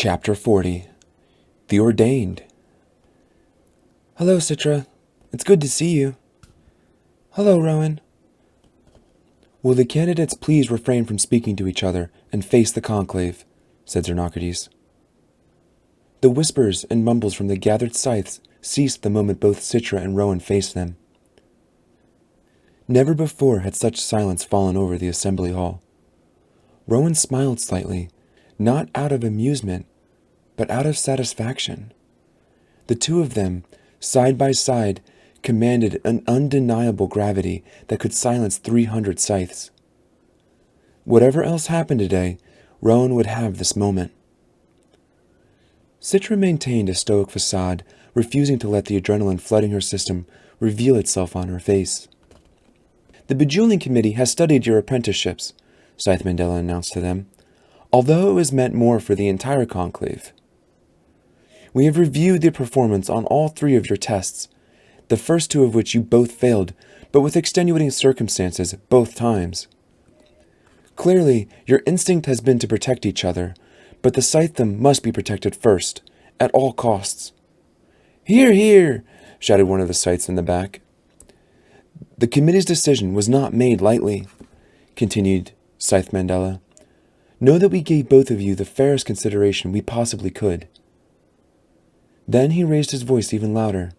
Chapter 40. The Ordained. Hello, Citra. It's good to see you. Hello, Rowan. Will the candidates please refrain from speaking to each other and face the conclave, said Xenocrates. The whispers and mumbles from the gathered scythes ceased the moment both Citra and Rowan faced them. Never before had such silence fallen over the assembly hall. Rowan smiled slightly, not out of amusement, but out of satisfaction. The two of them, side by side, commanded an undeniable gravity that could silence 300 scythes. Whatever else happened today, Rowan would have this moment. Citra maintained a stoic facade, refusing to let the adrenaline flooding her system reveal itself on her face. "The Bejeweling Committee has studied your apprenticeships," Scythe Mandela announced to them, although it was meant more for the entire conclave. "We have reviewed the performance on all 3 of your tests, the first 2 of which you both failed, but with extenuating circumstances both times. Clearly, your instinct has been to protect each other, but the Scythedom must be protected first, at all costs." "Hear, hear!" shouted one of the Scythes in the back. "The committee's decision was not made lightly," continued Scythe Mandela. "Know that we gave both of you the fairest consideration we possibly could." Then he raised his voice even louder.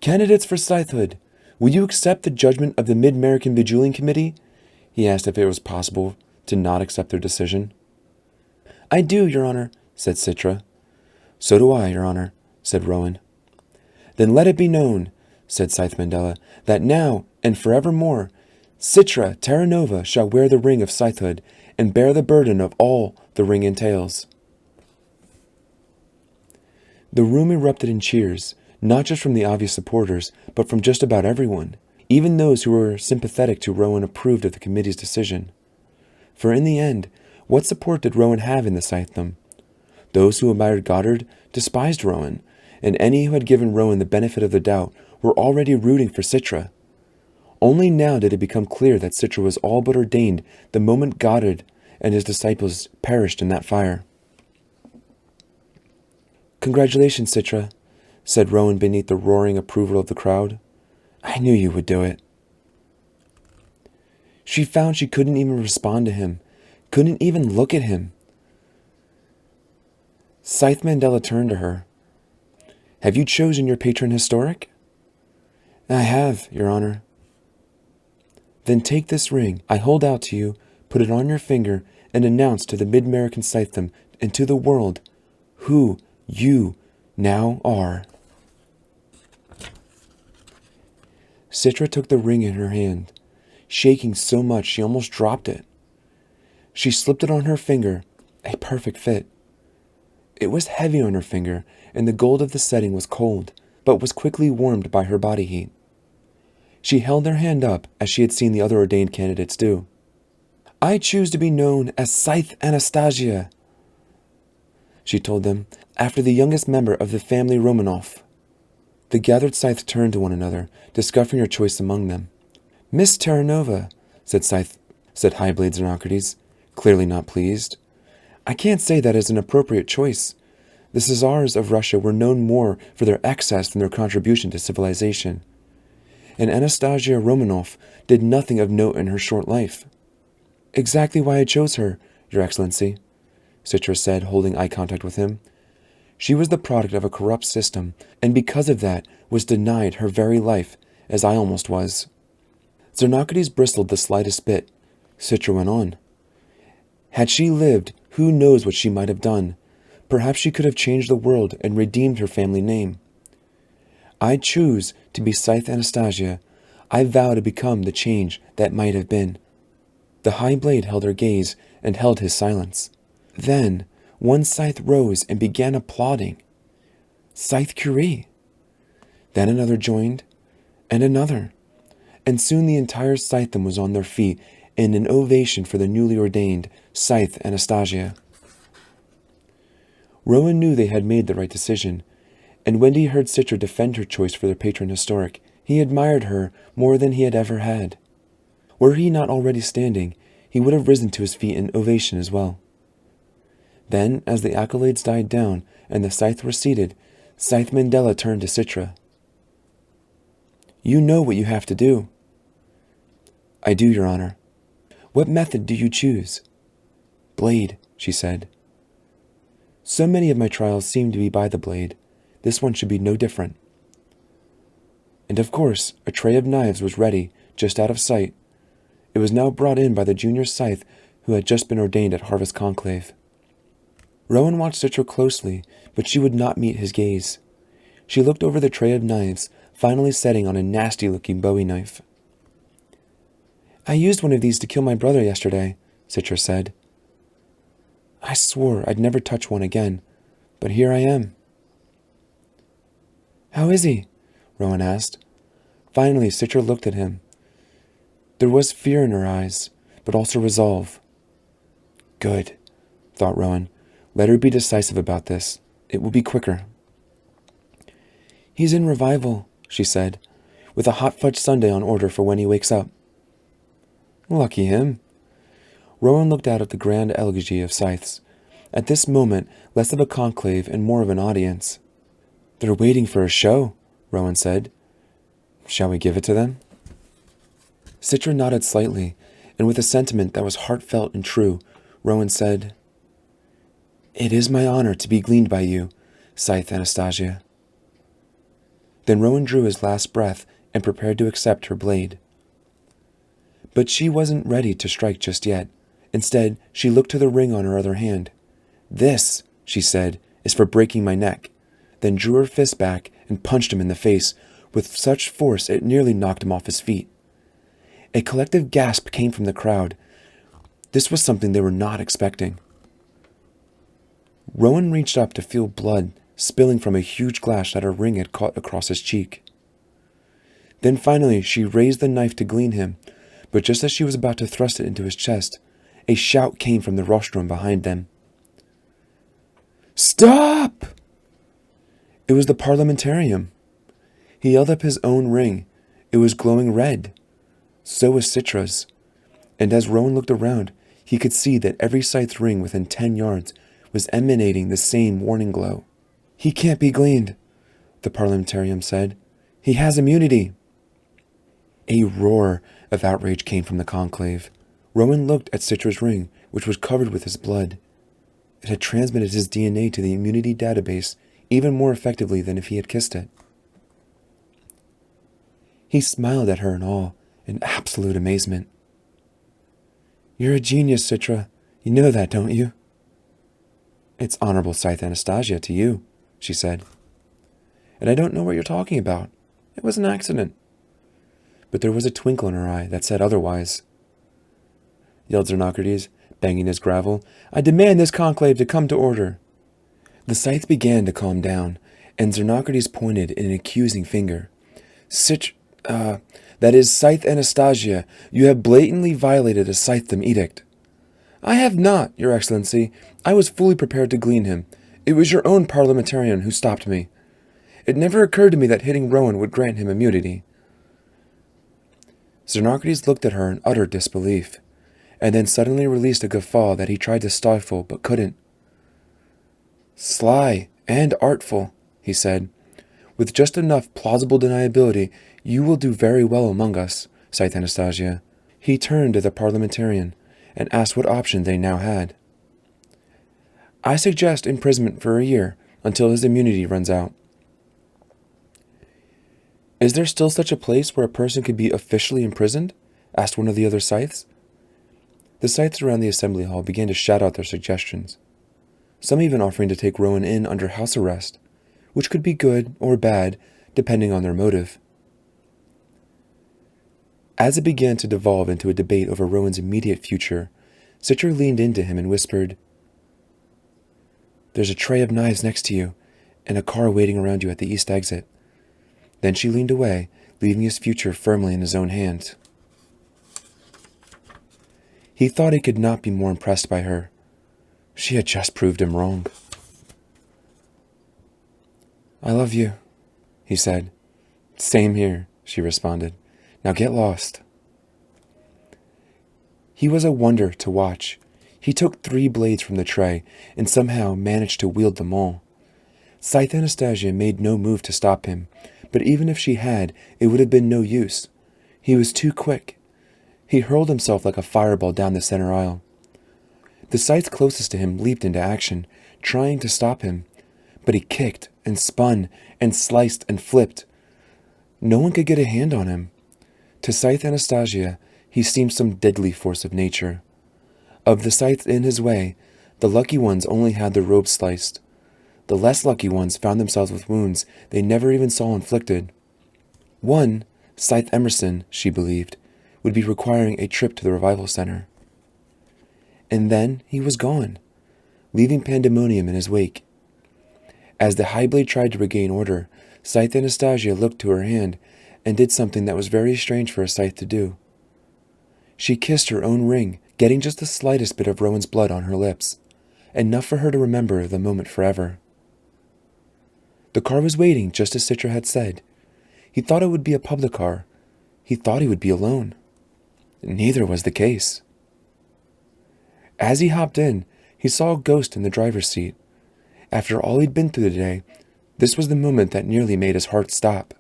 "Candidates for Scythehood, will you accept the judgment of the Mid-American Bejeweling Committee?" He asked if it was possible to not accept their decision. "I do, Your Honor," said Citra. "So do I, Your Honor," said Rowan. "Then let it be known," said Scythe Mandela, "that now and forevermore, Citra Terra Nova shall wear the ring of Scythehood and bear the burden of all the ring entails." The room erupted in cheers, not just from the obvious supporters, but from just about everyone. Even those who were sympathetic to Rowan approved of the committee's decision. For in the end, what support did Rowan have in the Scythedom? Those who admired Goddard despised Rowan, and any who had given Rowan the benefit of the doubt were already rooting for Citra. Only now did it become clear that Citra was all but ordained the moment Goddard and his disciples perished in that fire. "Congratulations, Citra," said Rowan beneath the roaring approval of the crowd. "I knew you would do it." She found she couldn't even respond to him, couldn't even look at him. Scythe Mandela turned to her. "Have you chosen your patron historic?" "I have, Your Honor." "Then take this ring I hold out to you, put it on your finger, and announce to the Mid-American Scythedom and to the world who you now are." Citra took the ring in her hand, shaking so much she almost dropped it. She slipped it on her finger, a perfect fit. It was heavy on her finger, and the gold of the setting was cold, but was quickly warmed by her body heat. She held her hand up as she had seen the other ordained candidates do. "I choose to be known as Scythe Anastasia," she told them, "after the youngest member of the family Romanov." The gathered Scythes turned to one another, discussing her choice among them. "Miss Terra Nova," said Highblade Xenocrates, clearly not pleased. "I can't say that is an appropriate choice. The Czars of Russia were known more for their excess than their contribution to civilization. And Anastasia Romanov did nothing of note in her short life." "Exactly why I chose her, Your Excellency," Citra said, holding eye contact with him. "She was the product of a corrupt system, and because of that was denied her very life, as I almost was." Xenocrates bristled the slightest bit. Citra went on. "Had she lived, who knows what she might have done? Perhaps she could have changed the world and redeemed her family name. I choose to be Scythe Anastasia. I vow to become the change that might have been." The High Blade held her gaze and held his silence. Then one Scythe rose and began applauding. Scythe Curie. Then another joined, and another, and soon the entire Scythedom was on their feet in an ovation for the newly ordained Scythe Anastasia. Rowan knew they had made the right decision, and when he heard Citra defend her choice for their patron historic, he admired her more than he had ever had. Were he not already standing, he would have risen to his feet in ovation as well. Then, as the accolades died down and the Scythe were seated, Scythe Mandela turned to Citra. "You know what you have to do." "I do, Your Honor." "What method do you choose?" "Blade," she said. "So many of my trials seem to be by the blade. This one should be no different." And of course, a tray of knives was ready, just out of sight. It was now brought in by the junior Scythe who had just been ordained at Harvest Conclave. Rowan watched Citra closely, but she would not meet his gaze. She looked over the tray of knives, finally setting on a nasty-looking Bowie knife. "I used one of these to kill my brother yesterday," Citra said. "I swore I'd never touch one again, but here I am." "How is he?" Rowan asked. Finally, Citra looked at him. There was fear in her eyes, but also resolve. Good, thought Rowan. Let her be decisive about this. It will be quicker. "He's in revival," she said, "with a hot fudge sundae on order for when he wakes up." Lucky him. Rowan looked out at the grand elegy of Scythes. At this moment, less of a conclave and more of an audience. "They're waiting for a show," Rowan said. "Shall we give it to them?" Citra nodded slightly, and with a sentiment that was heartfelt and true, Rowan said, "It is my honor to be gleaned by you, Scythe Anastasia." Then Rowan drew his last breath and prepared to accept her blade. But she wasn't ready to strike just yet. Instead, she looked to the ring on her other hand. "This," she said, "is for breaking my neck," then drew her fist back and punched him in the face with such force it nearly knocked him off his feet. A collective gasp came from the crowd. This was something they were not expecting. Rowan reached up to feel blood spilling from a huge gash that her ring had caught across his cheek. Then finally she raised the knife to glean him, but just as she was about to thrust it into his chest, a shout came from the rostrum behind them. "Stop!" It was the parliamentarian. He held up his own ring. It was glowing red. So was Citra's. And as Rowan looked around, he could see that every Scythe's ring within 10 yards was emanating the same warning glow. "He can't be gleaned," the parliamentarian said. "He has immunity." A roar of outrage came from the conclave. Rowan looked at Citra's ring, which was covered with his blood. It had transmitted his DNA to the immunity database even more effectively than if he had kissed it. He smiled at her in awe and absolute amazement. "You're a genius, Citra. You know that, don't you?" "It's Honorable Scythe Anastasia to you," she said. "And I don't know what you're talking about. It was an accident." But there was a twinkle in her eye that said otherwise. Yelled Xenocrates, banging his gravel. "I demand this conclave to come to order." The Scythe began to calm down, and Xenocrates pointed an accusing finger. That is Scythe Anastasia, you have blatantly violated a Scythedom edict." "I have not, Your Excellency. I was fully prepared to glean him. It was your own parliamentarian who stopped me. It never occurred to me that hitting Rowan would grant him immunity." Xenocrates looked at her in utter disbelief, and then suddenly released a guffaw that he tried to stifle but couldn't. "Sly and artful," he said. "With just enough plausible deniability, you will do very well among us, Scythe Anastasia." He turned to the parliamentarian and asked what option they now had. "I suggest imprisonment for a year until his immunity runs out." "Is there still such a place where a person could be officially imprisoned?" asked one of the other Scythes. The Scythes around the assembly hall began to shout out their suggestions, some even offering to take Rowan in under house arrest, which could be good or bad depending on their motive. As it began to devolve into a debate over Rowan's immediate future, Citra leaned into him and whispered, "There's a tray of knives next to you, and a car waiting around you at the east exit." Then she leaned away, leaving his future firmly in his own hands. He thought he could not be more impressed by her. She had just proved him wrong. "I love you," he said. "Same here," she responded. "Now get lost." He was a wonder to watch. He took 3 blades from the tray and somehow managed to wield them all. Scythe Anastasia made no move to stop him, but even if she had, it would have been no use. He was too quick. He hurled himself like a fireball down the center aisle. The scythe closest to him leaped into action, trying to stop him, but he kicked and spun and sliced and flipped. No one could get a hand on him. To Scythe Anastasia, he seemed some deadly force of nature. Of the scythes in his way, the lucky ones only had their robes sliced. The less lucky ones found themselves with wounds they never even saw inflicted. One, Scythe Emerson, she believed, would be requiring a trip to the revival center. And then he was gone, leaving pandemonium in his wake. As the high blade tried to regain order, Scythe Anastasia looked to her hand and did something that was very strange for a scythe to do. She kissed her own ring, getting just the slightest bit of Rowan's blood on her lips, enough for her to remember the moment forever. The car was waiting just as Citra had said. He thought it would be a public car. He thought he would be alone. Neither was the case. As he hopped in, he saw a ghost in the driver's seat. After all he'd been through the day, this was the moment that nearly made his heart stop.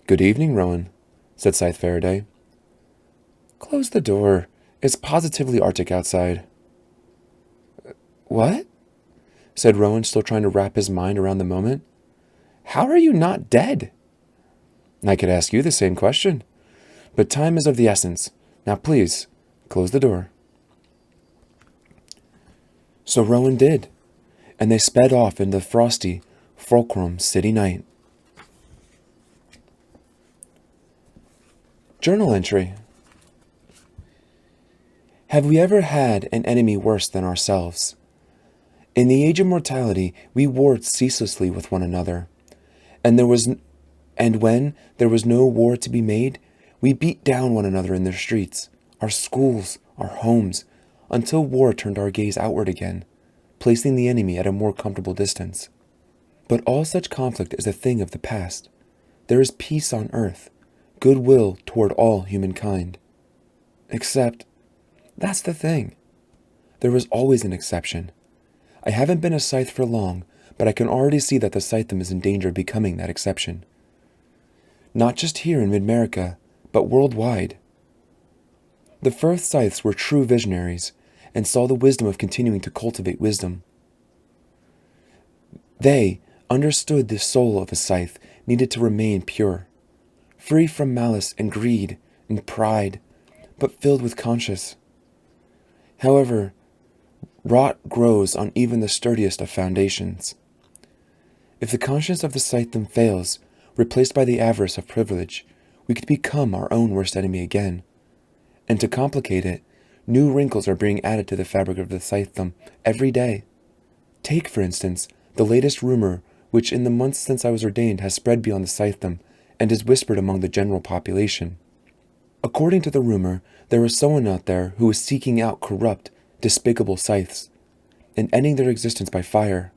"Good evening, Rowan," said Scythe Faraday. "Close the door. It's positively Arctic outside." "What?" said Rowan, still trying to wrap his mind around the moment. "How are you not dead?" "I could ask you the same question. But time is of the essence. Now please, close the door." So Rowan did, and they sped off into the frosty, fulcrum city night. Journal entry. Have we ever had an enemy worse than ourselves? In the age of mortality, we warred ceaselessly with one another, and when there was no war to be made, we beat down one another in the streets, our schools, our homes, until war turned our gaze outward again, placing the enemy at a more comfortable distance. But all such conflict is a thing of the past. There is peace on earth, goodwill toward all humankind. Except, that's the thing. There is always an exception. I haven't been a scythe for long, but I can already see that the scythedom is in danger of becoming that exception. Not just here in Mid-America, but worldwide. The first scythes were true visionaries, and saw the wisdom of continuing to cultivate wisdom. They understood the soul of a scythe needed to remain pure, free from malice and greed and pride, but filled with conscience. However, rot grows on even the sturdiest of foundations. If the conscience of the scythedom fails, replaced by the avarice of privilege, we could become our own worst enemy again. And to complicate it, new wrinkles are being added to the fabric of the scythedom every day. Take, for instance, the latest rumor, which in the months since I was ordained has spread beyond the scythedom and is whispered among the general population. According to the rumor, there is someone out there who is seeking out corrupt, despicable scythes, and ending their existence by fire.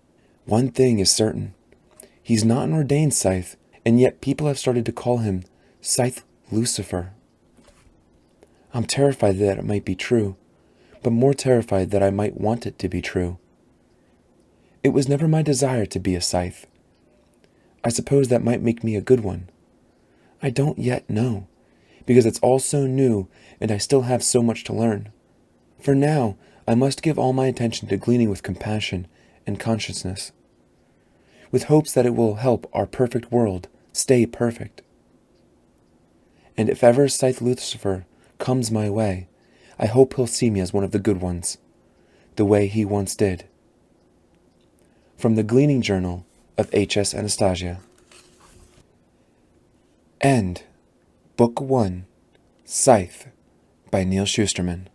One thing is certain. He's not an ordained scythe, and yet people have started to call him Scythe Lucifer. I'm terrified that it might be true, but more terrified that I might want it to be true. It was never my desire to be a scythe. I suppose that might make me a good one. I don't yet know, because it's all so new and I still have so much to learn. For now, I must give all my attention to gleaning with compassion and consciousness, with hopes that it will help our perfect world stay perfect. And if ever Scythe Lucifer comes my way, I hope he'll see me as one of the good ones, the way he once did. From the Gleaning Journal of H.S. Anastasia. End. Book 1, Scythe, by Neil Schusterman.